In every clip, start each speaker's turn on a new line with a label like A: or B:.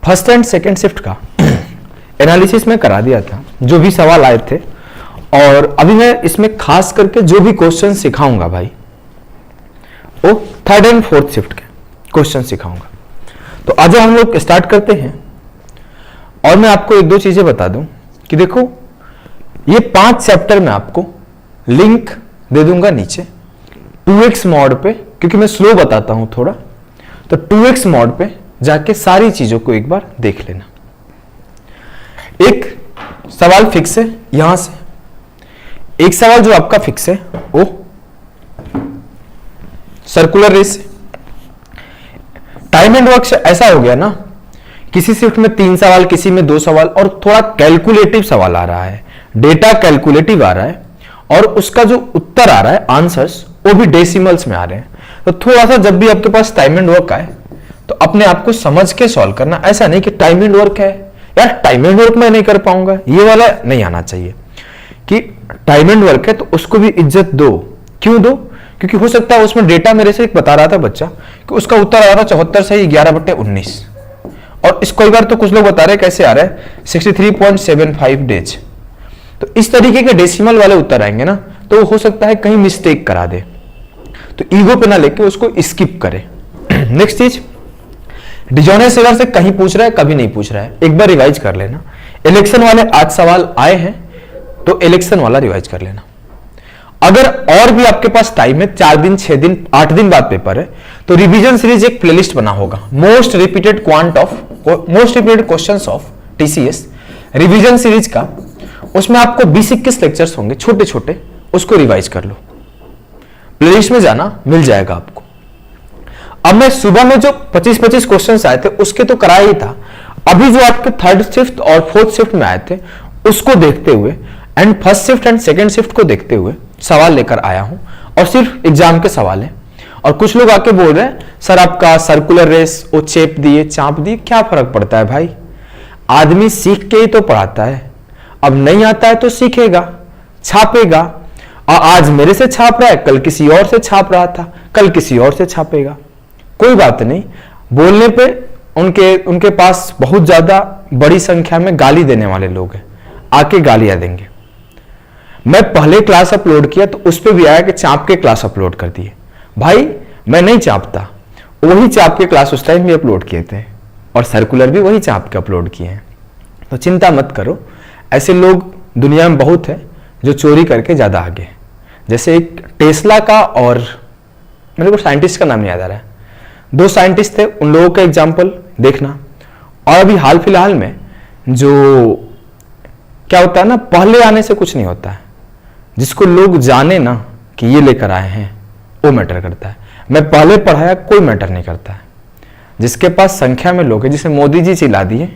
A: First and second shift का analysis में करा दिया था, जो भी सवाल आए थे, और अभी मैं इसमें खास करके जो भी क्वेश्चन सिखाऊंगा भाई वो थर्ड एंड फोर्थ शिफ्ट के क्वेश्चन सिखाऊंगा। तो आज हम लोग स्टार्ट करते हैं। और मैं आपको एक दो चीजें बता दूं कि देखो ये 5 चैप्टर में आपको लिंक दे दूंगा नीचे 2x मोड पे, क्योंकि मैं स्लो बताता हूं थोड़ा, तो 2x मोड पे जाके सारी चीजों को एक बार देख लेना। एक सवाल फिक्स है यहां से, एक सवाल जो आपका फिक्स है वो circular race. Time and work ऐसा हो गया ना, किसी शिफ्ट में 3 सवाल, किसी में 2 सवाल, और थोड़ा कैलकुलेटिव सवाल आ रहा है, डेटा कैलकुलेटिव आ रहा है, और उसका जो उत्तर आ रहा है आंसर्स वो भी डेसिमल्स में आ रहे हैं। तो थोड़ा सा जब भी आपके पास टाइम एंड वर्क आए तो अपने आप को समझ के सॉल्व करना। ऐसा नहीं कि टाइम एंड वर्क है यार, टाइम एंड वर्क मैं नहीं कर पाऊंगा, ये वाला नहीं आना चाहिए कि टाइम एंड वर्क है तो उसको भी इज्जत दो। क्यों दो? क्योंकि हो सकता है उसमें डेटा मेरे से एक बता रहा था बच्चा कि उसका उत्तर आ रहा था 74 सही 11/19, और इस कई बार तो कुछ लोग बता रहे कैसे आ रहा है 63.75 डेज। तो इस तरीके के डेसिमल वाले उत्तर आएंगे ना, तो हो सकता है कहीं मिस्टेक करा दे, तो ईगो पे ना लेके उसको स्किप करे। नेक्स्ट चीज, डिजोनेस एरर से कहीं पूछ रहा है, कभी नहीं पूछ रहा है, एक बार रिवाइज कर लेना। इलेक्शन वाले आज सवाल आए हैं तो इलेक्शन वाला रिवाइज कर लेना। अगर और भी आपके पास टाइम है, 4 दिन 6 दिन 8 दिन बाद पेपर है, तो रिवीजन सीरीज एक प्लेलिस्ट बना होगा, most repeated questions of TCS revision series का। उसमें आपको 20-21 लेक्चर्स होंगे छोटे छोटे, उसको रिवाइज कर लो, प्लेलिस्ट में जाना, मिल जाएगा आपको। अब मैं सुबह में जो 25-25 क्वेश्चंस आए थे उसके तो करा ही था, अभी जो आपके थर्ड शिफ्ट और फोर्थ शिफ्ट में आए थे उसको देखते हुए and first shift and second shift को देखते हुए सवाल लेकर आया हूं, और सिर्फ एग्जाम के सवाल है। और कुछ लोग आके बोल रहे हैं सर आपका सर्कुलर रेस वो चेप दिए चाप दिए, क्या फर्क पड़ता है भाई, आदमी सीख के ही तो पढ़ाता है। अब नहीं आता है तो सीखेगा, छापेगा, और आज मेरे से छाप रहा है, कल किसी और से छाप रहा था, कल किसी और से छापेगा, कोई बात नहीं। बोलने पे उनके पास बहुत ज्यादा बड़ी संख्या में गाली देने वाले लोग हैं, आके गालियां देंगे। मैं पहले क्लास अपलोड किया तो उस पर भी आया कि चाप के क्लास अपलोड कर दिए। भाई मैं नहीं चापता, वही चाप के क्लास उस टाइम भी अपलोड किए थे, और सर्कुलर भी वही चाप के अपलोड किए हैं। तो चिंता मत करो, ऐसे लोग दुनिया में बहुत है जो चोरी करके ज्यादा आगे हैं। जैसे एक टेस्ला का, और मेरे को साइंटिस्ट का नाम नहीं याद आ रहा है, 2 साइंटिस्ट थे, उन लोगों का एग्जाम्पल देखना। और अभी हाल फिलहाल में जो क्या होता है ना, पहले आने से कुछ नहीं होता है, जिसको लोग जाने ना कि ये लेकर आए हैं वो मैटर करता है। मैं पहले पढ़ाया कोई मैटर नहीं करता है, जिसके पास संख्या में लोग हैं, जिसे मोदी जी चिल्ला दिए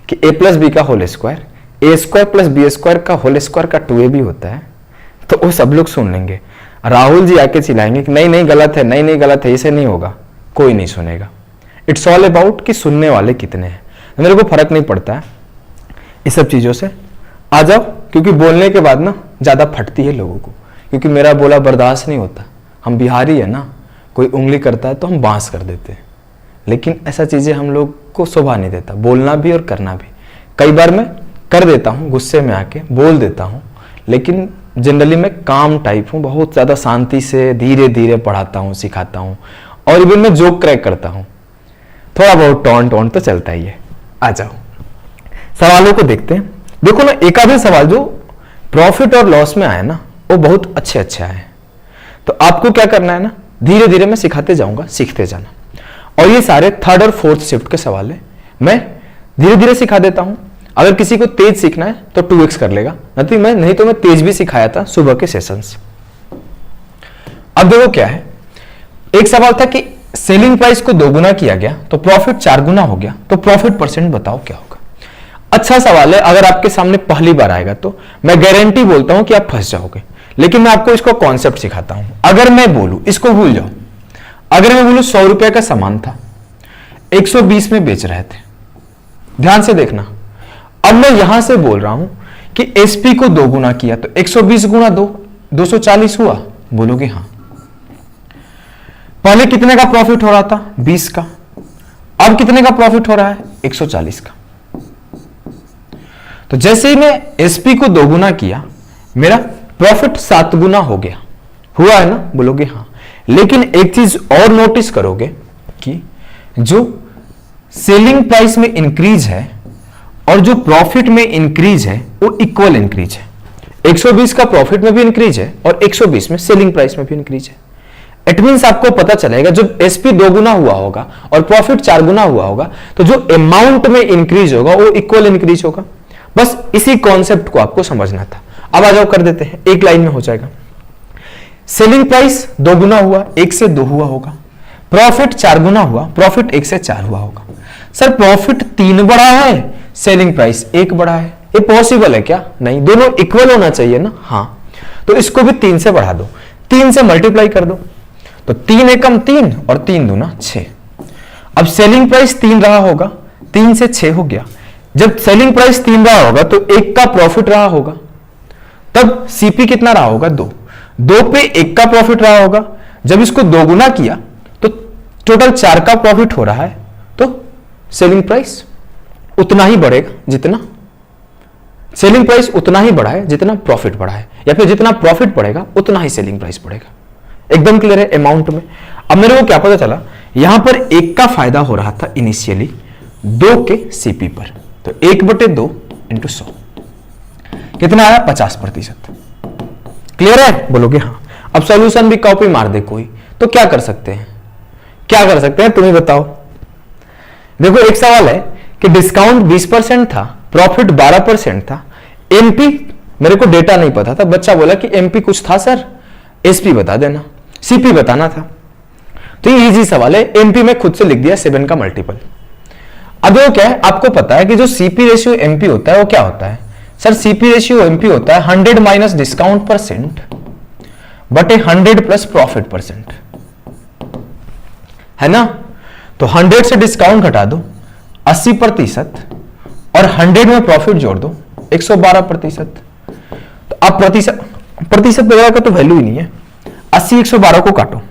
A: कि a+b का होल स्क्वायर, a² + b² का होल स्क्वायर का 2a भी होता है, तो वो सब लोग सुन लेंगे। राहुल जी आके चिल्लाएंगे कि नहीं नहीं गलत है, नहीं नहीं गलत है, इसे नहीं होगा, कोई नहीं सुनेगा। इट्स ऑल अबाउट कि सुनने वाले कितने हैं। मेरे को फर्क नहीं पड़ता है इस सब चीजों से, आ जाओ, क्योंकि बोलने के बाद ना ज्यादा फटती है लोगों को, क्योंकि मेरा बोला बर्दाश्त नहीं होता। हम बिहारी है ना, कोई उंगली करता है तो हम बांस कर देते हैं, लेकिन ऐसा चीजें हम लोग को शोभा नहीं देता, बोलना भी और करना भी। कई बार मैं कर देता हूँ, गुस्से में आके बोल देता हूँ, लेकिन जनरली मैं काम टाइप हूँ, बहुत ज्यादा शांति से धीरे धीरे पढ़ाता हूँ, सिखाता हूँ, और इवन मैं जोक क्रैक करता हूँ, थोड़ा बहुत टॉन्ट तो चलता ही है। आ जाओ सवालों को देखते हैं। देखो ना, एक आधे सवाल जो प्रॉफिट और लॉस में आए ना वो बहुत अच्छे आए, तो आपको क्या करना है ना, धीरे धीरे मैं सिखाते जाऊंगा, सीखते जाना। और ये सारे थर्ड और फोर्थ शिफ्ट के सवाल है, मैं धीरे धीरे सिखा देता हूं। अगर किसी को तेज सीखना है तो 2x कर लेगा, नहीं तो मैं तेज भी सिखाया था सुबह के सेशंस। अब देखो क्या है, एक सवाल था कि सेलिंग प्राइस को 2 गुना किया गया तो प्रॉफिट 4 गुना हो गया, तो प्रॉफिट परसेंट बताओ क्या होगा। अच्छा सवाल है, अगर आपके सामने पहली बार आएगा तो मैं गारंटी बोलता हूं कि आप फंस जाओगे, लेकिन मैं आपको इसको कॉन्सेप्ट सिखाता हूं। अगर मैं बोलूं, इसको भूल जाओ, अगर मैं बोलूं 100 रुपए का सामान था, 120 में बेच रहे थे, ध्यान से देखना। अब मैं यहां से बोल रहा हूं कि एसपी को 2 गुना किया तो 120 गुना 2 240 हुआ, बोलोगे हाँ। पहले कितने का प्रॉफिट हो रहा था? 20 का। अब कितने का प्रॉफिट हो रहा है? 140 का। तो जैसे ही मैं एसपी को 2 गुना किया, मेरा प्रॉफिट 7 गुना हो गया। हुआ है ना? बोलोगे हाँ। लेकिन एक चीज और नोटिस करोगे कि जो सेलिंग प्राइस में इंक्रीज है और जो प्रॉफिट में इंक्रीज है वो इक्वल इंक्रीज है। 120 का प्रॉफिट में भी इंक्रीज है और 120 में सेलिंग प्राइस में भी इंक्रीज है। इट मींस आपको पता चलेगा जब एसपी 2 गुना हुआ होगा और प्रॉफिट 4 गुना हुआ होगा तो जो अमाउंट में इंक्रीज होगा वो इक्वल इंक्रीज होगा। बस इसी कॉन्सेप्ट को आपको समझना था। अब आ जाओ कर देते हैं, एक लाइन में हो जाएगा। सेलिंग प्राइस 2 गुना हुआ, 1 से 2 हुआ होगा। प्रॉफिट 4 गुना हुआ, प्रॉफिट 1 से 4 हुआ होगा। सर प्रॉफिट 3 बढ़ा है, सेलिंग प्राइस 1 बढ़ा है, ये पॉसिबल है क्या? नहीं, दोनों इक्वल होना चाहिए ना। हाँ, तो इसको भी 3 से बढ़ा दो, 3 से मल्टीप्लाई कर दो, तो 3 एकम 3 और 3 दूना 6। अब सेलिंग प्राइस 3 रहा होगा, 3 से 6 हो गया। जब सेलिंग प्राइस 3 रहा होगा तो 1 का प्रॉफिट रहा होगा, तब सीपी कितना रहा होगा? 2। 2 पे 1 का प्रॉफिट रहा होगा। जब इसको 2 गुना किया तो टोटल 4 का प्रॉफिट हो रहा है, तो सेलिंग प्राइस उतना ही बढ़ेगा जितना सेलिंग प्राइस उतना ही बढ़ा है जितना प्रॉफिट बढ़ा है, या फिर जितना प्रॉफिट बढ़ेगा उतना ही सेलिंग प्राइस बढ़ेगा। एकदम क्लियर है अमाउंट में। अब मेरे को क्या पता चला, यहां पर 1 का फायदा हो रहा था इनिशियली 2 के सीपी पर, तो 1/2 इंटू 100 कितना आया? 50%। क्लियर है? बोलोगे हाँ। अब सॉल्यूशन भी कॉपी मार दे कोई तो क्या कर सकते हैं? क्या कर सकते हैं तुम्हें बताओ। देखो एक सवाल है कि डिस्काउंट 20% था, प्रॉफिट 12% था, एमपी मेरे को डेटा नहीं पता था, बच्चा बोला कि एमपी कुछ था सर, एसपी बता देना, सीपी बताना था। तो ये इजी सवाल है, एमपी में खुद से लिख दिया 7 का मल्टीपल। अब वो क्या है, आपको पता है कि जो सीपी रेशियो एमपी होता है वो क्या होता है? सर सीपी रेशियो एमपी होता है 100 माइनस डिस्काउंट परसेंट बटे 100 प्लस प्रॉफिट परसेंट, है ना? तो 100 से डिस्काउंट घटा दो 80% और 100 में प्रॉफिट जोड़ दो 112%। तो अब प्रतिशत वगैरह का तो वैल्यू ही नहीं है। 80 112 को काटो,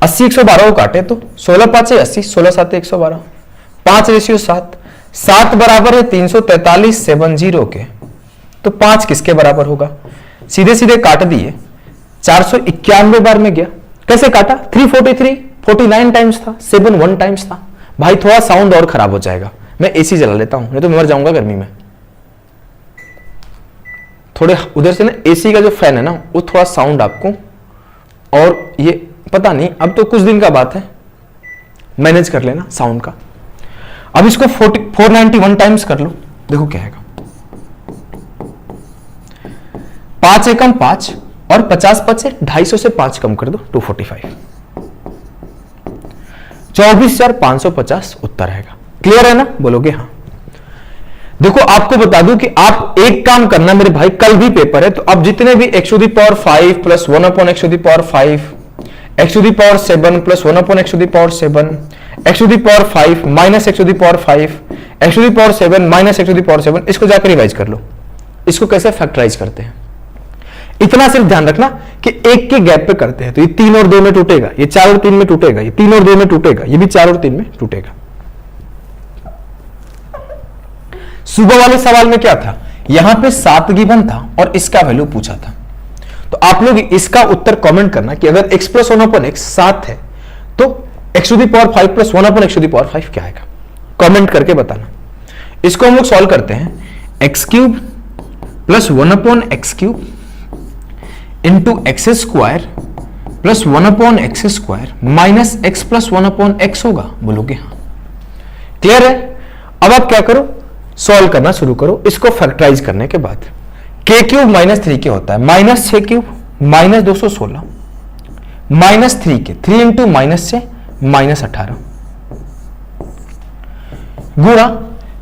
A: 80 112 को काटे तो 16 5 80, 16 7 112, 5:7, 7 बराबर है 343 70 के, तो 5 किसके बराबर होगा? सीधे सीधे काट दिए, 491 बार में गया। कैसे काटा? 343 49 टाइम्स था, 7 1 टाइम्स था। भाई थोड़ा साउंड और खराब हो जाएगा, मैं एसी जला लेता हूं, नहीं तो मैं मर जाऊंगा गर्मी में। थोड़े उधर से ना एसी का जो फैन है ना वो थोड़ा साउंड आपको, और ये पता नहीं, अब तो कुछ दिन का बात है, मैनेज कर लेना साउंड का। अब इसको 491 टाइम्स कर लो, देखो क्या आएगा। 5 एकम 5 और 50 5 250 से 5 कम कर दो 245, 24,550 उत्तर आएगा। क्लियर है ना? बोलोगे हाँ। देखो आपको बता दूं कि आप एक काम करना मेरे भाई, कल भी पेपर है, तो अब जितने भी x⁵ plus 1/x⁵, x⁵7 plus 1/x⁵, x⁵5 minus x⁵5, x⁵7 minus x⁵7, इसको जाकर रिवाइज कर लो, इसको कैसे फैक्टराइज करते हैं। इतना सिर्फ ध्यान रखना कि एक के गैप पे करते हैं, तो ये 3 और 2 में टूटेगा, ये 4 और 3 में टूटेगा, ये 3 और 2 में टूटेगा, ये भी 4 और 3 में टूटेगा। सुबह वाले सवाल में क्या था, यहां पे 7 गिवन था और इसका वैल्यू पूछा था। तो आप लोग इसका उत्तर कमेंट करना कि अगर x प्लस 1/x 7 है तो x⁵5 प्लस 1/x⁵5 क्या आएगा, कमेंट करके बताना। इसको हम लोग सॉल्व करते हैं, x³ plus 1/x³ into x² plus 1/x² minus x plus 1/x होगा। बोलोगे हाँ। क्लियर है? अब आप क्या करो, सॉल्व करना शुरू करो। इसको फैक्टराइज करने के बाद k³ माइनस 3k होता है, minus 6³ minus 216 minus 3k, 3 into minus से माइनस 18 गुणा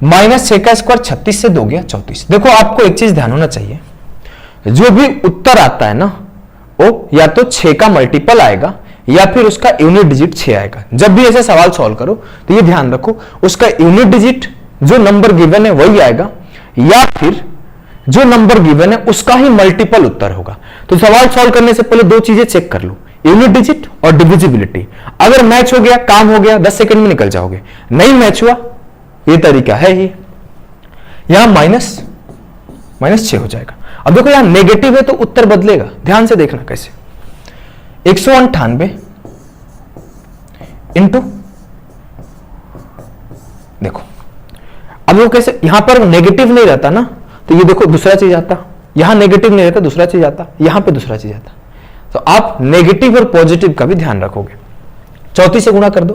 A: माइनस 6 का स्क्वायर 36 से 2 गया 34। देखो आपको एक चीज ध्यान होना चाहिए, जो भी उत्तर आता है ना वो या तो 6 का मल्टीपल आएगा या फिर उसका यूनिट डिजिट 6 आएगा। जब भी ऐसे सवाल सॉल्व करो तो ये ध्यान रखो, उसका यूनिट डिजिट जो नंबर गिवन है वही आएगा, या फिर जो नंबर गिवन है उसका ही मल्टीपल उत्तर होगा। तो सवाल सॉल्व करने से पहले 2 चीजें चेक कर लो, यूनिट डिजिट और डिविजिबिलिटी। अगर मैच हो गया, काम हो गया, 10 सेकंड में निकल जाओगे। नहीं मैच हुआ, ये तरीका है ही। यहां माइनस 6 हो जाएगा। अब देखो यहां नेगेटिव है तो उत्तर बदलेगा, ध्यान से देखना कैसे। 198 इंटू, देखो अब वो कैसे, यहां पर नेगेटिव नहीं रहता ना, तो ये देखो दूसरा चीज आता, यहां नेगेटिव नहीं रहता दूसरा चीज आता, यहां पे दूसरा चीज आता। तो आप नेगेटिव और पॉजिटिव का भी ध्यान रखोगे। 34 से गुणा कर दो,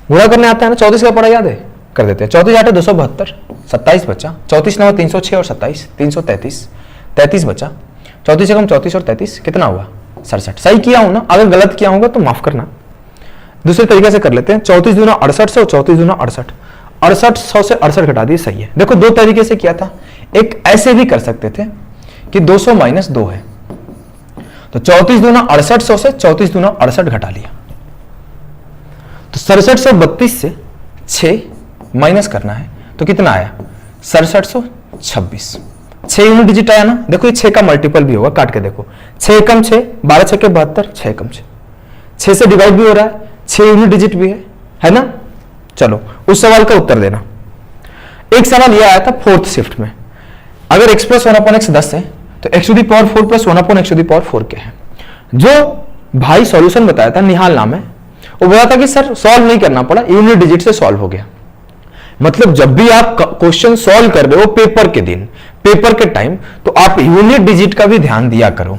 A: गुणा करने आता है ना, 34 का पढ़ा याद है, कर देते हैं। 34 8 272, 27 बचा, 34 9 306 और 27 333, 33 बचा, 34 से कम 34 और 33 कितना हुआ 67। सही किया हूं ना, अगर गलत किया होगा तो माफ करना। दूसरे तरीके से कर लेते हैं, 34 दूना 68 34 दूना 68, 68 से 68 घटा दिए, सही है। देखो दो तरीके से किया था, एक ऐसे भी कर सकते थे कि 200 माइनस 2 है, तो 34 दूना 68 से 34 दूना 68 घटा लिया, तो 6732 से 6 माइनस करना है तो कितना आया 6726। 6 यूनिट डिजिट आया ना, देखो ये 6 का मल्टीपल भी होगा, काट के देखो, 6 कम 6 12 6 के 72, 6 कम 6 से डिवाइड भी हो रहा है, 6 यूनिट डिजिट भी है ना। चलो उस सवाल का उत्तर देना। एक सवाल यह आया था फोर्थ शिफ्ट में, अगर x प्लस 1/x 10 है तो x to the power 4 plus 1/x to the power 4 क्या है। जो भाई सॉल्यूशन बताया था, निहाल नाम है, वो बोला था कि सर सॉल्व नहीं करना पड़ा, यूनिट डिजिट से सॉल्व हो गया। मतलब जब भी आप क्वेश्चन सॉल्व कर रहे हो पेपर के दिन, पेपर के टाइम, तो आप यूनिट डिजिट का भी ध्यान दिया करो,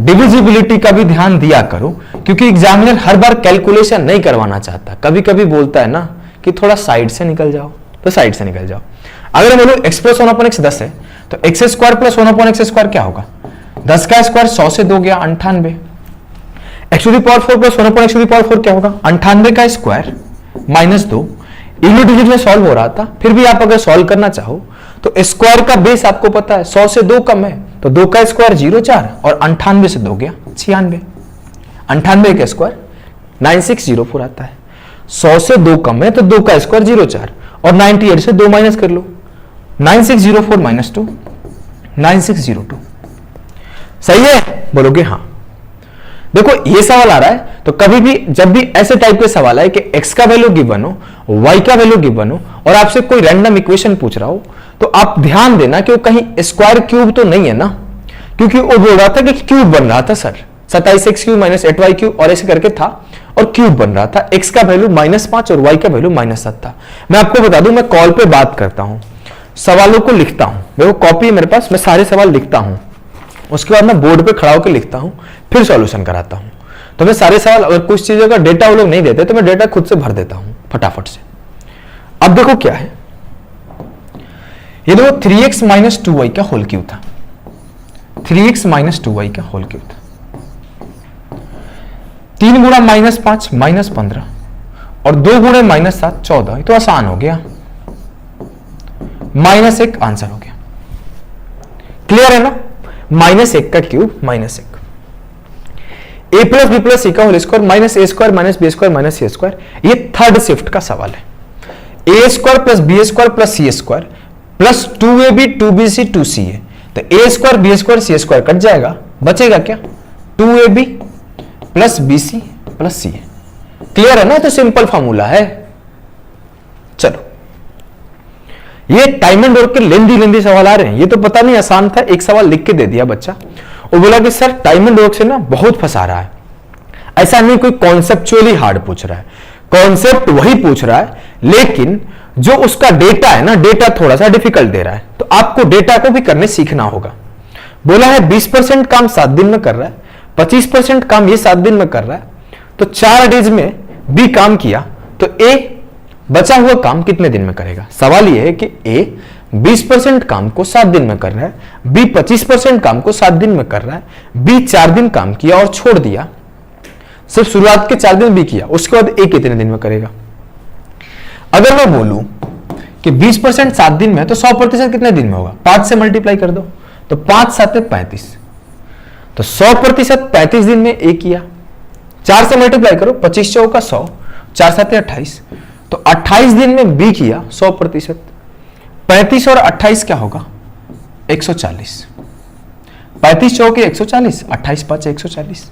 A: डिविजिबिलिटी का भी ध्यान दिया करो, क्योंकि एग्जामिनर हर बार कैलकुलेशन नहीं करवाना चाहता, कभी कभी बोलता है ना कि थोड़ा साइड से निकल जाओ, तो साइड से निकल जाओ। अगर मैं बोलूं x प्लस 1/x 10 है तो x square plus 1/x square क्या होगा, 10 का स्क्वायर 100 से 2 गया 98, x to the power 4 plus 1/x to the power 4 क्या होगा 98 का स्क्वायर माइनस 2। यूनिट डिजिट में सॉल्व हो रहा था, फिर भी आप अगर सॉल्व करना चाहो तो स्क्वायर का बेस आपको पता है 100 से 2 कम है, तो 2 का स्क्वायर 0 4 और 98 से 2 गया 96, 98 का स्क्वायर 9604 आता है, 100 से 2 कम है तो 2 का स्क्वायर 0 4 और 98 से 2 माइनस कर लो, 9604 माइनस 2 9602। सही है, बोलोगे हाँ। देखो ये सवाल आ रहा है, तो कभी भी जब भी ऐसे टाइप के सवाल आए कि x का वैल्यू गिवन हो, y का वैल्यू गिवन हो और आपसे कोई रैंडम इक्वेशन पूछ रहा हो, तो आप ध्यान देना कि वो कहीं स्क्वायर क्यूब तो नहीं है ना, क्योंकि वो बोल रहा था कि क्यूब बन रहा था सर, 27x³ माइनस 8y³ और ऐसे करके था, और क्यूब बन रहा था, x का वैल्यू -5 और y का वैल्यू -7 था। मैं आपको बता दूं, मैं कॉल पे बात करता हूं, सवालों को लिखता हूं, देखो कॉपी है मेरे पास, मैं सारे सवाल लिखता हूं, उसके बाद मैं बोर्ड पे खड़ा होकर लिखता हूं, फिर सॉल्यूशन कराता हूं। तो मैं सारे सवाल, अगर कुछ चीजों का डेटा वो लोग नहीं देते तो मैं डेटा खुद से भर देता हूं फटाफट से। अब देखो क्या है, ये देखो 3x माइनस 2y का होल क्यूब था, 3x माइनस 2y का होल क्यूब था, 3 गुणा -5 -15 और 2 गुणे -7 14, तो आसान हो गया, -1 आंसर हो गया। क्लियर है ना, -1 का cube -1, a plus B plus C का whole square minus A square minus B square minus C square, ये थर्ड शिफ्ट का सवाल है। A square plus B square plus C square plus 2ab 2bc 2ca, तो A square B square C square cut जाएगा, बचेगा क्या 2ab plus bc plus ca। Clear है ना, तो सिंपल फॉर्मूला है। चलो ये टाइम एंड वर्क के लेंदी सवाल आ रहे हैं, ये तो पता नहीं आसान था, एक सवाल लिख के दे दिया बच्चा, वो बोला कि सर टाइम एंड वर्क से ना बहुत फंसा रहा है। ऐसा नहीं कोई कॉन्सेप्चुअली हार्ड पूछ रहा है, कॉन्सेप्ट वही पूछ रहा है, लेकिन जो उसका डेटा है ना, डेटा थोड़ा सा डिफिकल्ट दे रहा है, तो आपको डेटा को भी करने सीखना होगा। बोला है 20% काम 7 दिन में कर रहा है, 25% काम ये 7 दिन में कर रहा है, तो 4 डेज में बी काम किया, तो ए बचा हुआ काम कितने दिन में करेगा। सवाल यह है कि ए 20% काम को 7 दिन में कर रहा है, बी 25% काम को 7 दिन में कर रहा है, बी 4 दिन काम किया और छोड़ दिया, सिर्फ शुरुआत के 4 दिन बी किया, उसके बाद ए कितने दिन में करेगा। अगर मैं बोलूं कि 20% 7 दिन में, तो 100% कितने दिन में होगा, 5 से मल्टीप्लाई कर दो, तो 5 7 35, तो 100% 35 दिन में ए किया, 4 से मल्टीप्लाई करो, 25 चौका 100, 4 7 28, तो 28 दिन में बी किया 100%, 35 और 28 क्या होगा 140, 35 चौके 140, 28 5 140,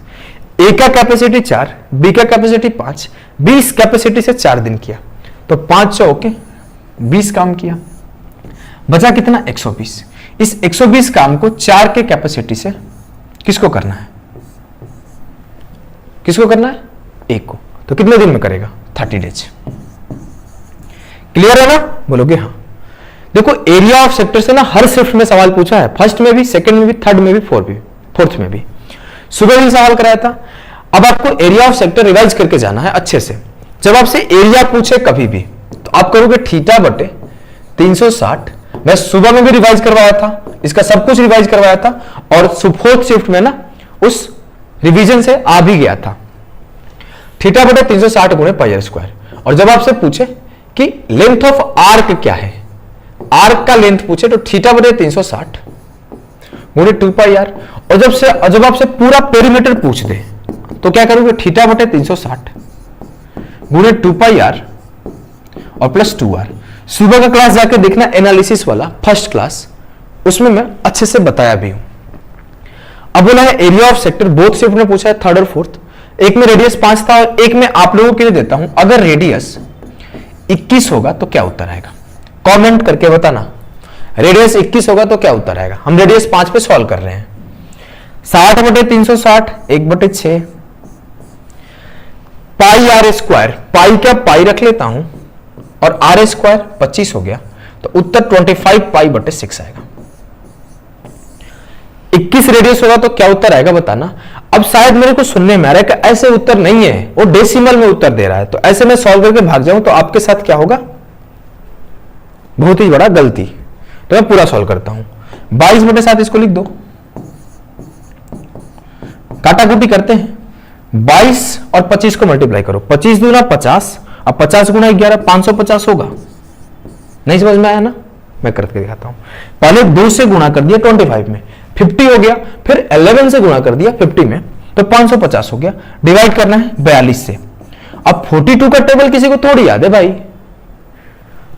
A: ए का कैपेसिटी 4, बी का कैपेसिटी 5, 20 कैपेसिटी से 4 दिन किया तो 5 चौके 20 काम किया, बचा कितना 120। इस 120 काम को 4 के कैपेसिटी से किसको करना है, किसको करना है, एक को, तो कितने दिन में करेगा 30 डेज। क्लियर है ना, बोलोगे हाँ। देखो एरिया ऑफ सेक्टर से ना हर शिफ्ट में सवाल पूछा है, फर्स्ट में भी, सेकंड में भी, थर्ड में भी, फोर्थ में भी, सुबह भी सवाल कराया था। अब आपको एरिया ऑफ सेक्टर रिवाइज करके जाना है अच्छे से। जब आपसे एरिया पूछे कभी भी तो आप करोगे थीटा बटे 360। मैं सुबह में भी रिवाइज करवाया था, इसका सब कुछ रिवाइज करवाया था, और फोर्थ शिफ्ट में ना उस रिवीजन से आ भी गया था। थीटा बटे 360 गुणे पाई आर स्क्वायर। और जब आपसे पूछे कि लेंथ ऑफ आर्क क्या है, आर्क का लेंथ पूछे तो थीटा बटे 360 गुणे 2 पाई आर। और जब आपसे पूरा पेरीमीटर पूछ दे तो क्या करोगे, थीटा बटे 360 गुणे 2 पाई आर और प्लस 2 आर। सुबह का क्लास जाके देखना एनालिसिस वाला फर्स्ट क्लास, उसमें मैं अच्छे से बताया भी हूं। अब बोला है area of sector, both shift में पूछा है थर्ड और फोर्थ। एक में रेडियस 5 था और एक में आप लोगों के लिए देता हूं, अगर रेडियस 21 होगा तो क्या उत्तर आएगा, कमेंट करके बताना। रेडियस 21 होगा तो क्या उत्तर आएगा। हम रेडियस 5 पे सॉल्व कर रहे हैं। 60 बटे 360 1 बटे 6 पाई आर स्क्वायर, पाई क्या पाई रख लेता हूं और आर स्क्वायर 25 हो गया तो उत्तर 25 पाई बटे 6 आएगा। 21 रेडियस होगा तो क्या उत्तर आएगा बताना। अब शायद मेरे को सुनने में आ रहा है कि ऐसे उत्तर नहीं है, वो डेसिमल में उत्तर दे रहा है, तो ऐसे में सॉल्व करके भाग जाऊं तो आपके साथ क्या होगा, बहुत ही बड़ा गलती। तो मैं पूरा सॉल्व करता हूं। 22 बटे 7 इसको लिख दो, काटाकुटी करते हैं। 22 और 25 को मल्टीप्लाई करो, 25 दूना 50 और 50 गुना 11 550 होगा। नहीं समझ में आया ना, मैं करके दिखाता हूं। पहले 2 से गुणा कर दिया 25 में 50 हो गया, फिर 11 से गुणा कर दिया 50 में तो 550 हो गया। डिवाइड करना है 42 से। अब 42 का टेबल किसी को थोड़ी याद है भाई,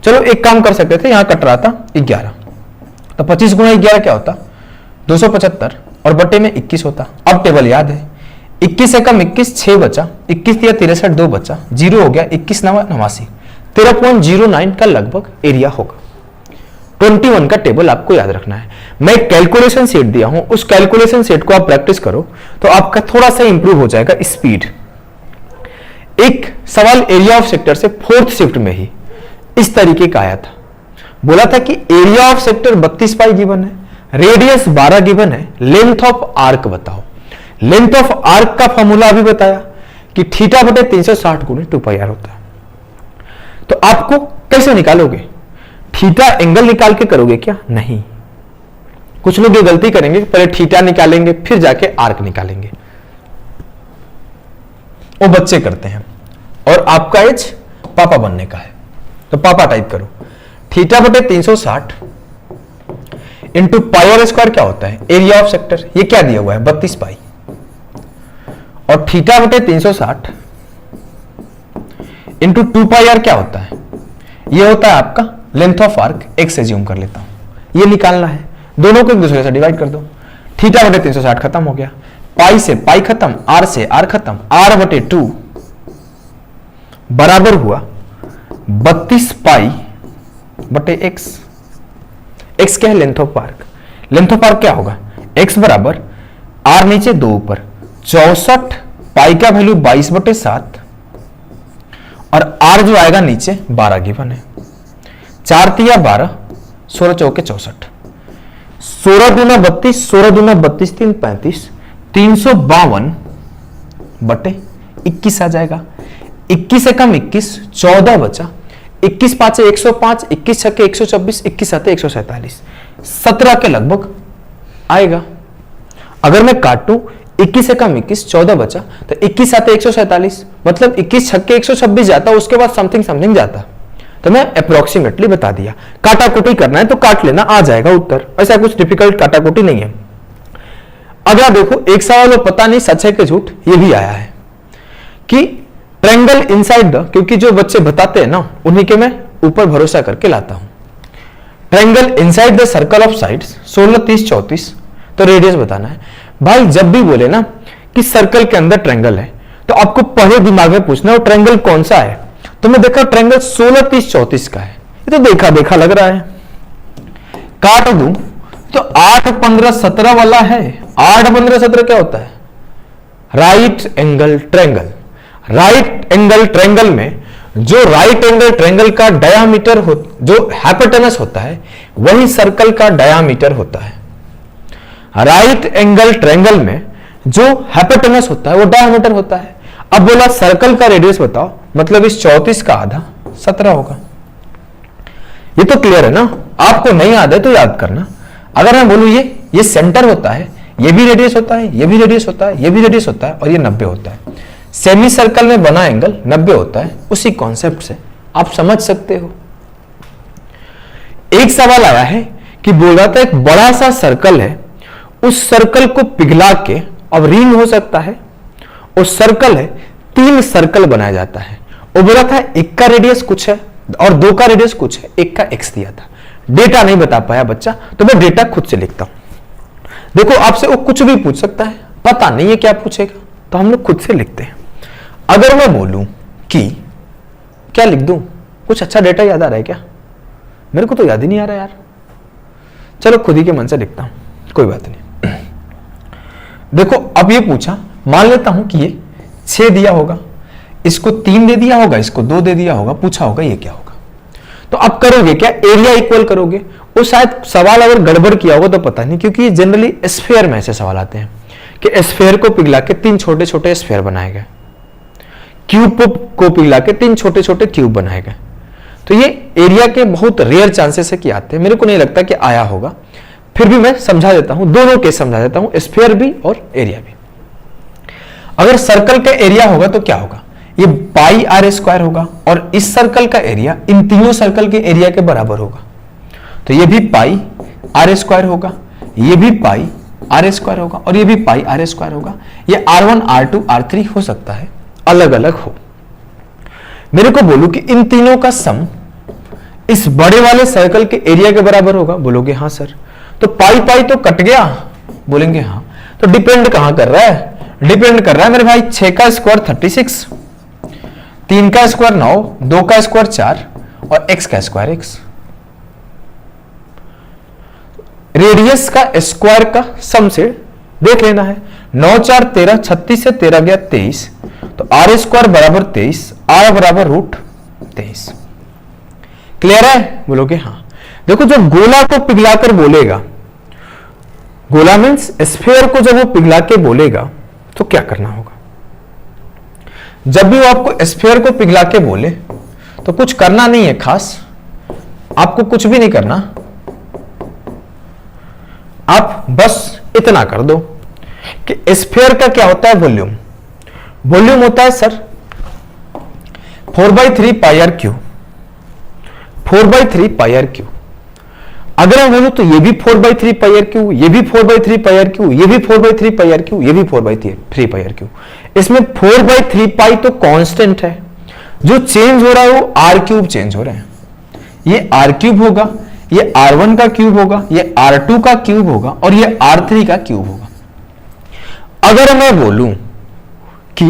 A: चलो एक काम कर सकते थे, यहां कट रहा था 11 तो 25 गुणा 11 क्या होता 275 और बटे में 21 होता। अब टेबल याद है, 21 से कम 21 6 बचा, 21 या 63 2 बचा, 0 हो गया, 21 9 89 13.09 का लगभग एरिया होगा। 21 का टेबल आपको याद रखना है। मैं कैलकुलेशन सेट दिया हूं, उस कैलकुलेशन सेट को आप प्रैक्टिस करो तो आपका थोड़ा सा इंप्रूव हो जाएगा स्पीड। एक सवाल एरिया ऑफ सेक्टर से फोर्थ शिफ्ट में ही इस तरीके का आया था। बोला था कि area of sector 32 pi given है, रेडियस 12 गिवन है, लेंथ ऑफ आर्क बताओ। लेंथ ऑफ आर्क का फॉर्मूला अभी बताया कि थीटा बटे 360 गुणे 2 पाई आर होता है। तो आपको कैसे निकालोगे, थीटा एंगल निकाल के करोगे क्या, नहीं। कुछ लोग ये गलती करेंगे, पहले थीटा निकालेंगे फिर जाके आर्क निकालेंगे, वो बच्चे करते हैं। और आपका एज पापा बनने का है तो पापा टाइप करो, थीटा बटे 360 इंटू पाई आर स्क्वायर क्या होता है एरिया ऑफ सेक्टर, ये क्या दिया हुआ है 32 पाई, और थीटा बटे 360 इंटू 2 पाई आर क्या होता है, ये होता है आपका length of arc. X assume कर लेता हूं, ये निकालना है, दोनों को एक दूसरे से डिवाइड कर दो। थीटा बटे 360 खत्म हो गया, पाई से पाई खत्म, आर से आर खत्म, आर बटे 2 बराबर हुआ 32 पाई बटे एक्स। एक्स क्या है length of arc, length of arc क्या होगा एक्स बराबर आर नीचे 2 ऊपर 64 पाई का वैल्यू 22 बटे 7 और आर जो आएगा नीचे 12 गिवन है, 4 तिया 12 16 चौके 64, 16 दूना 32 16 दूना 32 3 35 352 बटे 21 आ जाएगा। 21 से कम 21 14 बचा, 21 5 105, 21 6 124, 21 7 147, 17 के लगभग आएगा। अगर मैं काटूं 21 से कम 21 14 बचा तो 21 7 147, मतलब 21 6 126 जाता, उसके बाद समथिंग समथिंग जाता। तो मैं अप्रोक्सीमेटली बता दिया। काटाकुटी करना है तो काट लेना, आ जाएगा उत्तर, ऐसा कुछ डिफिकल्ट काटाकुटी नहीं है। अगला देखो, एक सवाल वो पता नहीं सच है कि झूठ, ये भी आया है कि ट्रायंगल इनसाइड द, क्योंकि जो बच्चे बताते हैं ना उन्हीं के मैं ऊपर भरोसा करके लाता हूं। Triangle inside the circle of sides 16 30 34, तो रेडियस बताना है भाई। जब भी बोले ना कि सर्कल के अंदर ट्रायंगल है, तो आपको पहले दिमाग में पूछना है वो ट्रायंगल कौन सा है। तो मैं देखा ट्रायंगल 16 30 34 का है, ये तो देखा देखा लग रहा है, काट दूं तो 8 15 17 वाला है। 8 15 17 क्या होता है? Right angle triangle. Right angle triangle में जो राइट एंगल ट्रायंगल का डायामीटर हो, जो हाइपोटेनस होता है, वही सर्कल का डायामीटर होता है। राइट एंगल ट्रायंगल में जो हाइपोटेनस होता है वो डायामीटर होता है। अब बोला सर्कल का रेडियस बताओ, मतलब इस 34 का आधा 17 होगा। ये तो क्लियर है ना? आपको नहीं याद है तो याद करना। अगर मैं बोलूं ये सेंटर होता है, ये भी रेडियस होता है, ये भी रेडियस होता है, ये भी रेडियस होता है, और ये 90 होता है। सेमी सर्कल में बना एंगल 90 होता है। उसी कॉन्सेप्ट से आप समझ सकते हो। एक सवाल आया है कि बोल रहा था एक बड़ा सा सर्कल है, उस सर्कल को पिघला के, अब रिंग हो सकता है, उस सर्कल है 3 सर्कल बनाया जाता है। वो बोला था एक का रेडियस कुछ है और 2 का रेडियस कुछ है, एक का एक्स दिया था। डेटा नहीं बता पाया बच्चा, तो मैं डेटा खुद से लिखता हूं। देखो आपसे वो कुछ भी पूछ सकता है, पता नहीं है क्या पूछेगा, तो हम लोग खुद से लिखते हैं। अगर मैं बोलूं कि क्या लिख दूं, कुछ अच्छा डेटा याद आ रहा है क्या? मेरे को तो याद ही नहीं आ रहा यार। चलो खुद ही के मन से लिखता हूं, कोई बात नहीं। देखो अब ये पूछा, मान लेता हूं कि ये 6 दिया होगा, इसको 3 दे दिया होगा, इसको 2 दे दिया होगा, पूछा होगा ये क्या होगा। तो अब करोगे क्या? एरिया इक्वल करोगे। वो शायद सवाल अगर गड़बड़ किया होगा तो पता नहीं, क्योंकि ये जनरली स्फीयर में ऐसे सवाल आते हैं कि स्फीयर को पिघला के 3 छोटे छोटे स्फीयर बनाए गए, क्यूब को पिघला के 3 छोटे छोटे क्यूब बनाए गए। तो ये एरिया के बहुत रेयर चांसेस है कि आते हैं। मेरे को नहीं लगता कि आया होगा, फिर भी मैं समझा देता हूं, दोनों केस समझा देता हूं, स्फीयर भी और एरिया भी। अगर सर्कल का एरिया होगा तो क्या होगा? ये पाई आर स्क्वायर होगा, और इस सर्कल का एरिया इन तीनों सर्कल के एरिया के बराबर होगा। तो ये भी पाई आर स्क्वायर होगा, ये भी पाई आर स्क्वायर होगा, और ये भी पाई आर स्क्वायर होगा। ये R1 R2 R3 हो सकता है, अलग अलग हो। मेरे को बोलू कि इन तीनों का सम इस बड़े वाले सर्कल के एरिया के बराबर होगा। बोलोगे हाँ सर, तो पाई पाई तो कट गया, बोलेंगे हाँ। तो डिपेंड कहां कर रहा है? डिपेंड कर रहा है मेरे भाई 6 का स्क्वायर 36, 3 का स्क्वायर 9, 2 का स्क्वायर 4 और x का स्क्वायर x। रेडियस का स्क्वायर का सम से देख लेना है। 9 4 13, 36 से 13 गया 23, तो आर स्क्वायर बराबर 23, आर बराबर √23। क्लियर है? बोलोगे हाँ। देखो जब गोला को पिघलाकर बोलेगा, गोला मीन्स स्फीयर को जब वो पिघला के बोलेगा तो क्या करना होगा? जब भी वो आपको स्फीयर को पिघला के बोले तो कुछ करना नहीं है खास, आपको कुछ भी नहीं करना, आप बस इतना कर दो कि स्फीयर का क्या होता है? वॉल्यूम। वॉल्यूम होता है sir 4/3 pi r cube, 4/3 pi r cube. अगर मैं बोलूं तो ये भी 4/3 पाई आर क्यू, ये भी 4/3 पाई आर क्यू, ये भी 4/3 पाई आर क्यू, ये भी 4/3 पाई आर क्यू। इसमें 4/3 पाई तो कांस्टेंट है, जो चेंज हो रहा है वो आर क्यूब चेंज हो रहे हैं। ये आर क्यूब होगा, ये R1 का क्यूब होगा, ये R2 का क्यूब होगा, और ये R3 का क्यूब होगा। अगर मैं बोलूं कि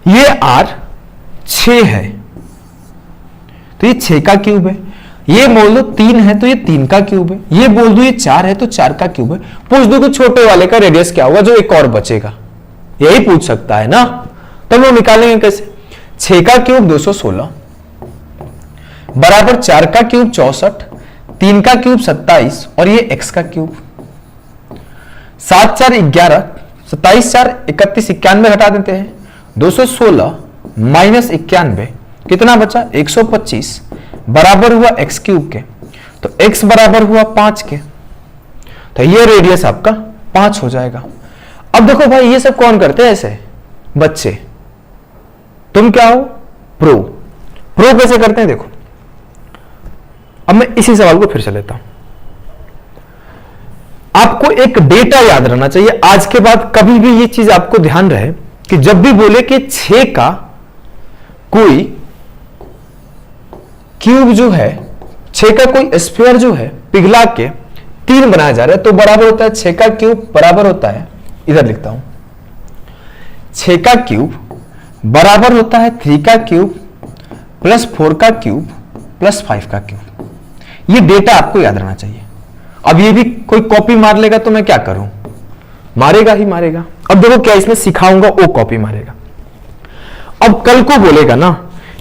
A: ये R 6 है तो ये 6 का क्यूब है, ये बोल दो 3 है तो ये 3 का क्यूब है, ये बोल दो ये 4 है तो 4 का क्यूब है। पूछ दो कि छोटे वाले का रेडियस क्या होगा, जो एक और बचेगा, यही पूछ सकता है ना। तो हम लोग निकालेंगे कैसे? 6 का क्यूब 216 बराबर 4 का क्यूब 64, 3 का क्यूब 27 और ये x का क्यूब। 7 4 11, 27 4 31, 91 हटा देते हैं, 216 माइनस 91 कितना बचा? 125 बराबर हुआ x क्यूब के, तो x बराबर हुआ 5 के, तो ये रेडियस आपका 5 हो जाएगा। अब देखो भाई ये सब कौन करते हैं ऐसे? बच्चे। तुम क्या हो? प्रो। प्रो कैसे करते हैं देखो। अब मैं इसी सवाल को फिर से लेता हूं। आपको एक डेटा याद रहना चाहिए, आज के बाद कभी भी ये चीज आपको ध्यान रहे कि जब भी बोले कि 6 का कोई क्यूब जो है, 6 का कोई स्फीयर जो है पिघला के 3 बनाया जा रहा है, तो बराबर होता है 6 का क्यूब बराबर होता है, इधर लिखता हूं, 6 का क्यूब बराबर होता है 3 का क्यूब प्लस 4 का क्यूब प्लस 5 का क्यूब। ये डेटा आपको याद रहना चाहिए। अब ये भी कोई कॉपी मार लेगा तो मैं क्या करूं, मारेगा ही मारेगा। अब देखो क्या इसमें सिखाऊंगा, वो कॉपी मारेगा। अब कल को बोलेगा ना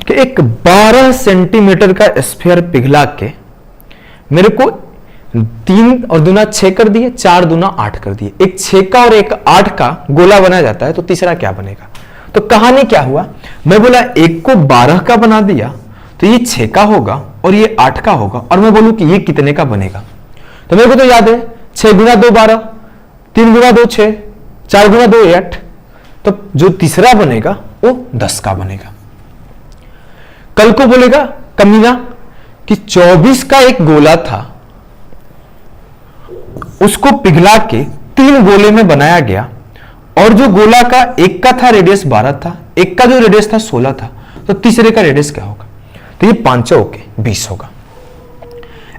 A: कि एक 12 सेंटीमीटर का स्फीयर पिघला के मेरे को 3 और दूना 6 कर दिए, 4 दूना 8 कर दिए, एक 6 का और एक 8 का गोला बनाया जाता है, तो तीसरा क्या बनेगा। तो कहानी क्या हुआ, मैं बोला एक को 12 का बना दिया तो ये 6 का होगा और ये 8 का होगा, और मैं बोलूं कि ये कितने का बनेगा। तो मेरे को तो याद है 6 गुना 2 12, 3 गुना 2 6, 4 गुना 2 8, तो जो तीसरा बनेगा वो 10 का बनेगा। कल को बोलेगा कमीना कि 24 का एक गोला था, उसको पिघला के 3 गोले में बनाया गया, और जो गोला का एक का था रेडियस 12 था, एक का जो रेडियस था 16 था, तो तीसरे का रेडियस क्या होगा। तो ये 5 होके 20 होगा।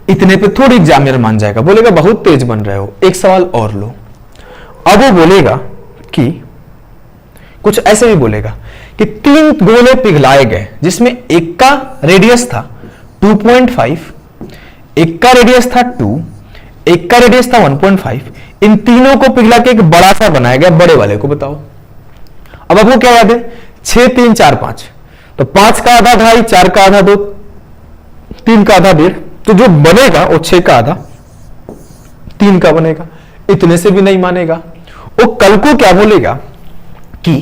A: इतने पे थोड़ी एग्जामिनर मान जाएगा, बोलेगा बहुत तेज बन रहे हो, एक सवाल और लो। अब वो बोलेगा कि कुछ ऐसे भी बोलेगा कि 3 गोले पिघलाए गए जिसमें एक का रेडियस था 2.5, एक का रेडियस था 2, एक का रेडियस था 1.5, इन तीनों को पिघला के एक बड़ा सा बनाया गया, बड़े वाले को बताओ। अब आपको क्या याद है, 6 3 4 5, तो 5 का आधा 2.5, 4 का आधा 2, 3 का आधा 1.5, तो जो बनेगा वो 6 का आधा 3 का बनेगा। इतने से भी नहीं मानेगा, वो कल को क्या बोलेगा कि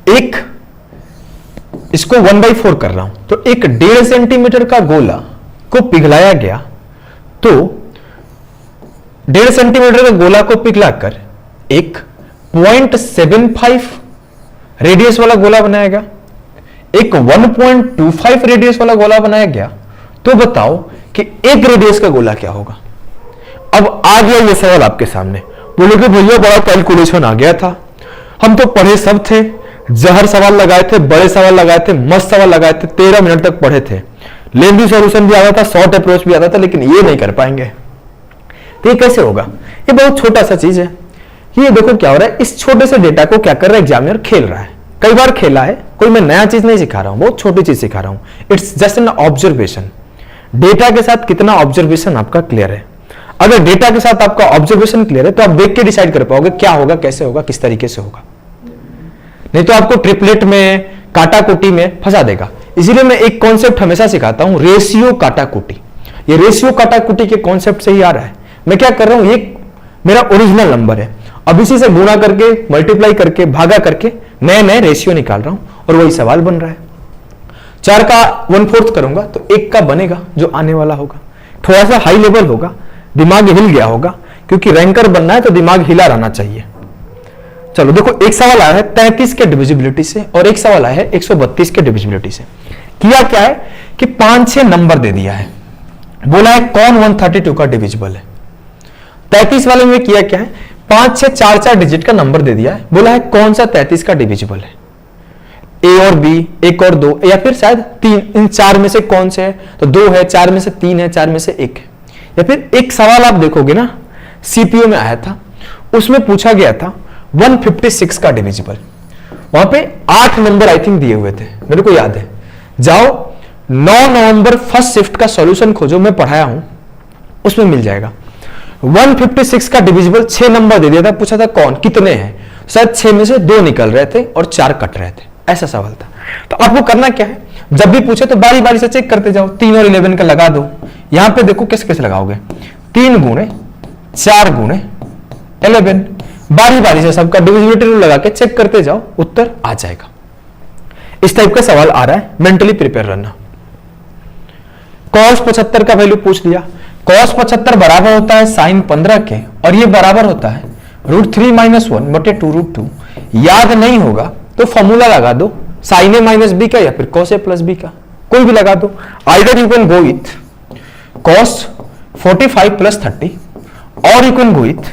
A: एक, इसको 1/4 कर रहा हूं, तो एक 1.5 सेंटीमीटर का गोला को पिघलाया गया, तो 1.5 सेंटीमीटर का गोला को पिघलाकर एक 0.75 रेडियस वाला गोला बनाया गया, एक 1.25 रेडियस वाला गोला बनाया गया। तो बताओ कि एक रेडियस का गोला क्या होगा। अब आ गया ये सवाल आपके सामने, बोलोगे भैया बड़ा कैलकुलेशन आ गया था, हम तो पढ़े सब थे, जहर सवाल लगाए थे, बड़े सवाल लगाए थे, मस्त सवाल लगाए थे, 13 मिनट तक पढ़े थे, लेंदी सॉल्यूशन भी आता था, शॉर्ट अप्रोच भी आता था, लेकिन ये नहीं कर पाएंगे। तो ये कैसे होगा, ये बहुत छोटा सा चीज है। ये देखो क्या हो रहा है, इस छोटे से डेटा को क्या कर रहा है एग्जामिनर, खेल रहा है। कई बार खेला है, कोई मैं नया चीज नहीं सिखा रहा हूं, बहुत छोटी चीज सिखा रहा हूं। It's just an observation. Data के साथ कितना ऑब्जर्वेशन आपका क्लियर है। अगर डेटा के साथ आपका ऑब्जर्वेशन क्लियर है तो आप देख के डिसाइड कर पाओगे क्या होगा, कैसे होगा, किस तरीके से होगा। नहीं तो आपको ट्रिपलेट में, काटाकुटी में फंसा देगा। इसीलिए मैं एक कॉन्सेप्ट हमेशा सिखाता हूं, रेशियो काटाकुटी। ये रेशियो काटाकुटी के कॉन्सेप्ट से ही आ रहा है। मैं क्या कर रहा हूं, ये मेरा ओरिजिनल नंबर है, अब इसी से गुणा करके, मल्टीप्लाई करके, भागा करके नए नए रेशियो निकाल रहा हूं और वही सवाल बन रहा है। 4 का 1/4 करूंगा तो 1 का बनेगा जो आने वाला होगा। थोड़ा सा हाई लेवल होगा, दिमाग हिल गया होगा, क्योंकि रैंकर बनना है तो दिमाग हिला रहना चाहिए। चलो देखो, एक सवाल आया है 33 के डिविजिबिलिटी से और एक सवाल आया है 132 के डिविजिबिलिटी से। किया क्या है कि 5-6 नंबर दे दिया है, बोला है कौन 132 का डिविजिबल है। 33 वाले में किया क्या है, 5-6 4-4 डिजिट का नंबर दे दिया है, बोला है कौन सा 33 का डिविजिबल है, ए और बी, 1 और 2, या फिर शायद 3, इन 4 में से कौन से है, तो 2 है, 4 में से 3 है, 4 में से 1 है। या फिर एक सवाल आप देखोगे ना, सीपीओ में आया था, उसमें पूछा गया था 156 का डिविजिबल। वहां पे 8 नंबर आई थिंक दिए हुए थे, मेरे को याद है। जाओ 9 नवंबर फर्स्ट शिफ्ट का सॉल्यूशन खोजो, मैं पढ़ाया हूं, उसमें मिल जाएगा। 156 का डिविजिबल 6 नंबर दे दिया था, पूछा था कौन, कितने हैं, शायद 6 में से 2 निकल रहे थे और 4 कट रहे थे, ऐसा सवाल था। तो आपको करना क्या है, जब भी पूछे तो बारी बारी से चेक करते जाओ, 3 और 11 का लगा दो। यहां पे देखो कैसे कैसे लगाओगे, 3 गुणे 4 गुणे 11, बारी बारी से सबका डिविजिबिलिटी रूल लगा के चेक करते जाओ, उत्तर आ जाएगा। इस टाइप का सवाल आ रहा है, मेंटली प्रिपेयर रहना। cos 75 का वैल्यू पूछ लिया, cos 75 बराबर होता है sin 15 के, और ये बराबर होता है √3 - 1 बटे 2√2। याद नहीं होगा तो फॉर्मूला लगा दो, sin a माइनस बी का या फिर cos a प्लस बी का, कोई भी लगा दो। Either you can go with cos 45 + 30 और you can go with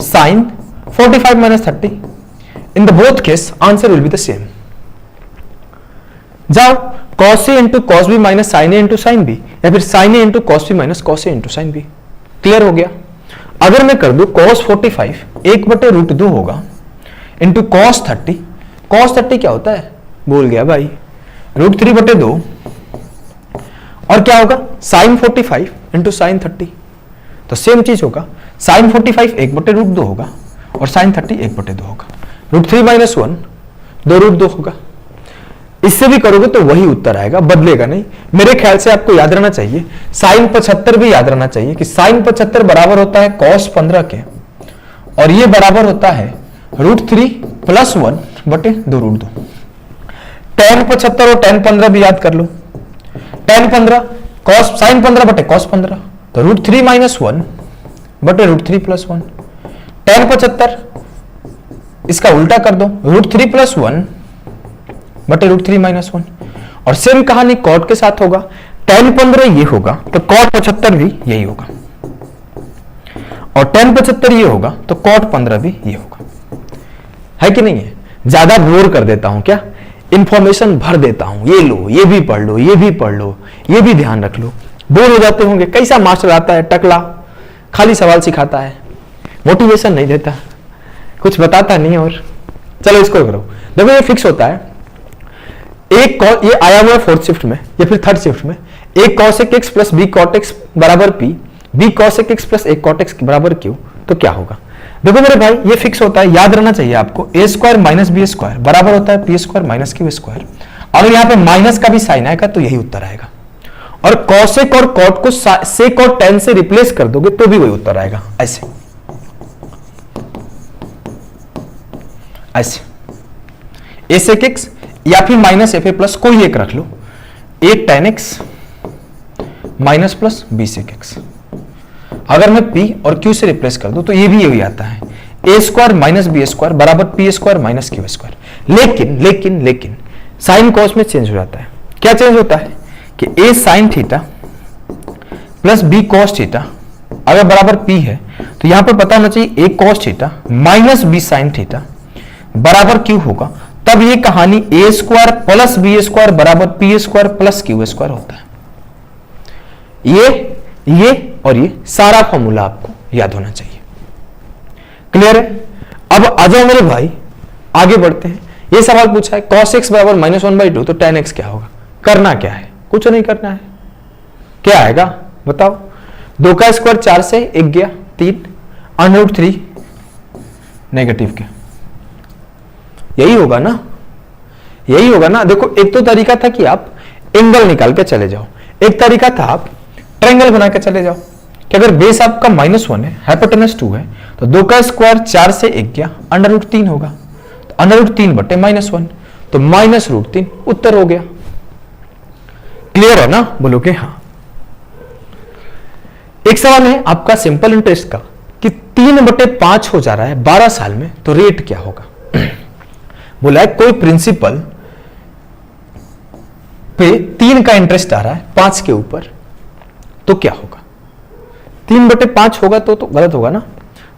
A: sin 45 - 30। In the both case answer will be the same. जाओ cos a × cos b - sin a × sin b, या फिर sin a × cos b - cos a × sin b। Clear हो गया। अगर मैं कर दूं cos 45 1/√2 होगा इंटू cos 30 cos 30 क्या होता है, भूल गया भाई, √3/2 और क्या होगा sin 45 इंटू साइन 30। तो सेम चीज होगा, sin 45 1/√2 होगा और sin 30 1/2 होगा। √3 - 1 2√2 होगा। इससे भी करोगे तो वही उत्तर आएगा, बदलेगा नहीं। मेरे ख्याल से आपको याद रहना चाहिए, sin 75 भी याद रहना चाहिए कि sin 75 बराबर होता है cos 15 के, और ये बराबर होता है √3 + 1/2√2। tan 75 और tan 15 भी याद कर लो। tan 15 sin 15/cos 15, तो √3 - 1/√3 + 1। tan 75 इसका उल्टा कर दो, √3 + 1/√3 - 1। और सेम कहानी cot के साथ होगा, tan 15 ये होगा तो cot 75 भी यही होगा, और tan 75 ये होगा तो cot 15 भी ये होगा। है कि नहीं है? ज्यादा बोर कर देता हूं क्या, इंफॉर्मेशन भर देता हूं, ये लो, ये भी पढ़ लो, ये भी पढ़ लो, ये भी ध्यान रख लो। बोर हो जाते होंगे, कैसा मास्टर आता है टकला, खाली सवाल सिखाता है, मोटिवेशन नहीं देता, कुछ बताता नहीं। और चलो इसको करो। देखो ये फिक्स होता है, एक ये आया हुआ है फोर्थ शिफ्ट में या फिर थर्ड शिफ्ट में, एक cosec x + b cot x बराबर p, b cosec x + a cot x बराबर q, तो क्या होगा? देखो मेरे भाई ये फिक्स होता है, याद रहना चाहिए आपको, a² - b² बराबर होता है p² - q²। अगर यहाँ पे माइनस का भी साइन आएगा तो यही उत्तर आएगा, और cosec और cot को sec और tan से रिप्लेस कर दोगे तो भी वही उत्तर आएगा। ऐसे ऐसे a sec x या फिर -fa+ कोई एक रख लो, a tan x minus plus b sec x। अगर मैं p और q से रिप्लेस कर दूं तो ये भी यही आता है, a² - b² बराबर p² - q²। लेकिन लेकिन लेकिन साइन कॉस में चेंज हो जाता है। क्या चेंज होता है कि a sin theta plus b cos theta अगर बराबर p है तो यहां पर पता होना चाहिए a cos theta minus b sin theta बराबर q होगा, तब ये कहानी a² + b² बराबर p² + q² होता है। ये और ये सारा फॉर्मूला आपको याद होना चाहिए। क्लियर है? अब आ जाओ मेरे भाई, आगे बढ़ते हैं। ये सवाल पूछा है cos x बराबर -1/2, तो tan x क्या होगा? करना क्या है? कुछ नहीं करना है। क्या आएगा बताओ? 2 का स्क्वायर 4 से 1 गया 3, √3 नेगेटिव के, यही होगा ना, यही होगा ना। देखो एक तो तरीका था कि आप एंगल निकाल के चले जाओ, एक तरीका था आप ट्रायंगल बना के चले जाओ कि अगर बेस आपका -1 है, हाइपोटेनस 2 है, तो 2 का स्क्वायर 4 से 1 गया √3 होगा, तो √3/-1, तो -√3 उत्तर हो गया। क्लियर है ना? बोलोगे हाँ। एक सवाल है आपका सिंपल इंटरेस्ट का कि 3/5 हो जा रहा है 12 साल में, तो रेट क्या होगा? बोला है कोई प्रिंसिपल पे 3 का इंटरेस्ट आ रहा है 5 के ऊपर, तो क्या होगा? 3/5 होगा तो गलत होगा ना,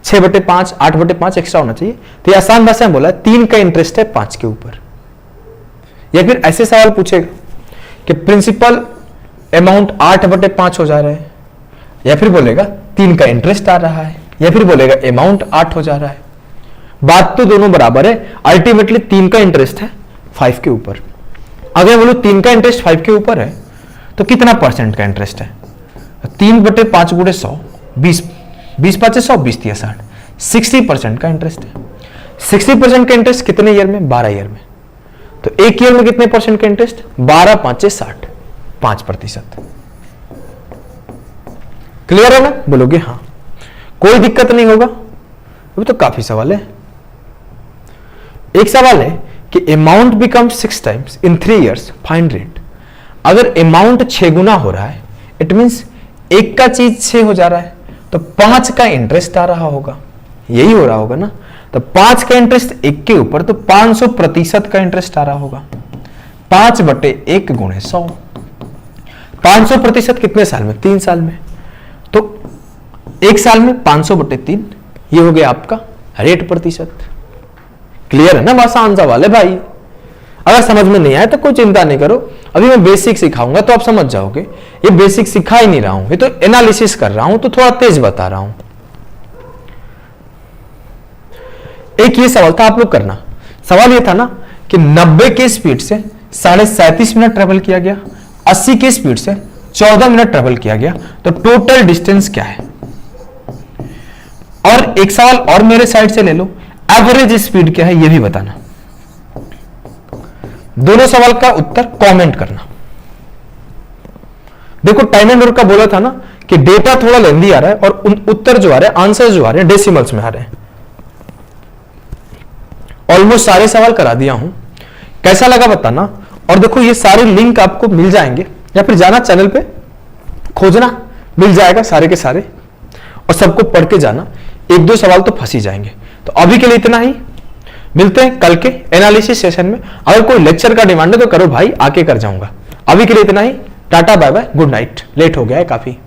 A: 6/5, 8/5 एक्स्ट्रा होना चाहिए। तो ये आसान भाषा में बोला है 3 का इंटरेस्ट है 5 के ऊपर। या फिर ऐसे सवाल पूछेगा कि प्रिंसिपल अमाउंट 8/5 हो जा रहा है, या फिर बोलेगा 3 का इंटरेस्ट आ रहा है, या फिर बोलेगा अमाउंट 8 हो जा रहा है। बात तो दोनों बराबर है, अल्टीमेटली 3 का इंटरेस्ट है 5 के ऊपर। अगर बोलो 3 का इंटरेस्ट 5 के ऊपर है तो कितना परसेंट का इंटरेस्ट है? 3/5 × 100, 20 5 100, 20 3 60, 60% का इंटरेस्ट है। 60% का इंटरेस्ट कितने ईयर में? 12 ईयर में। तो एक ईयर में कितने परसेंट का इंटरेस्ट? 12 5 60, 5%। क्लियर है ना? बोलोगे हाँ, कोई दिक्कत नहीं होगा। अभी तो काफी सवाल है। एक सवाल है कि amount become 6 times in 3 years, find rate. अगर अमाउंट 6 गुना हो रहा है, इट मींस एक का चीज 6 हो जा रहा है, तो 5 का इंटरेस्ट आ रहा होगा, यही हो रहा होगा ना। तो 5 का इंटरेस्ट 1 के ऊपर, तो 500% का इंटरेस्ट आ रहा होगा। 5/1 × 100, 500% कितने साल में? 3 साल में। तो 1 साल में 500/3, ये हो गया आपका रेट प्रतिशत। क्लियर है ना? आसान सवाल है भाई। अगर समझ में नहीं आया तो कोई चिंता नहीं करो, अभी मैं बेसिक सिखाऊंगा तो आप समझ जाओगे। ये बेसिक सिखा ही नहीं रहा हूं, ये तो एनालिसिस कर रहा हूं, तो थोड़ा तेज बता रहा हूं। एक ये सवाल था, आप लोग करना। सवाल ये था ना कि 90 की स्पीड से 37.5 मिनट ट्रेवल किया गया, 80 की स्पीड से 14 मिनट ट्रेवल किया गया, तो टोटल डिस्टेंस क्या है। और एक सवाल और मेरे साइड से ले लो, एवरेज स्पीड क्या है ये भी बताना। दोनों सवाल का उत्तर कमेंट करना। देखो टाइम एंड का बोला था ना कि डेटा थोड़ा लेंदी आ रहा है और उत्तर जो आ रहे हैं, आंसर जो आ रहे हैं डेसिमल्स में आ रहे हैं। ऑलमोस्ट सारे सवाल करा दिया हूं, कैसा लगा बताना। और देखो ये सारे लिंक आपको मिल जाएंगे, या फिर जाना चैनल पे खोजना, मिल जाएगा सारे के सारे, और सबको पढ़ के जाना। एक दो सवाल तो फंस ही जाएंगे। तो अभी के लिए इतना ही, मिलते हैं कल के एनालिसिस सेशन में। अगर कोई लेक्चर का डिमांड है तो करो भाई, आके कर जाऊंगा। अभी के लिए इतना ही, tata bye bye, good night. Late हो गया है काफी।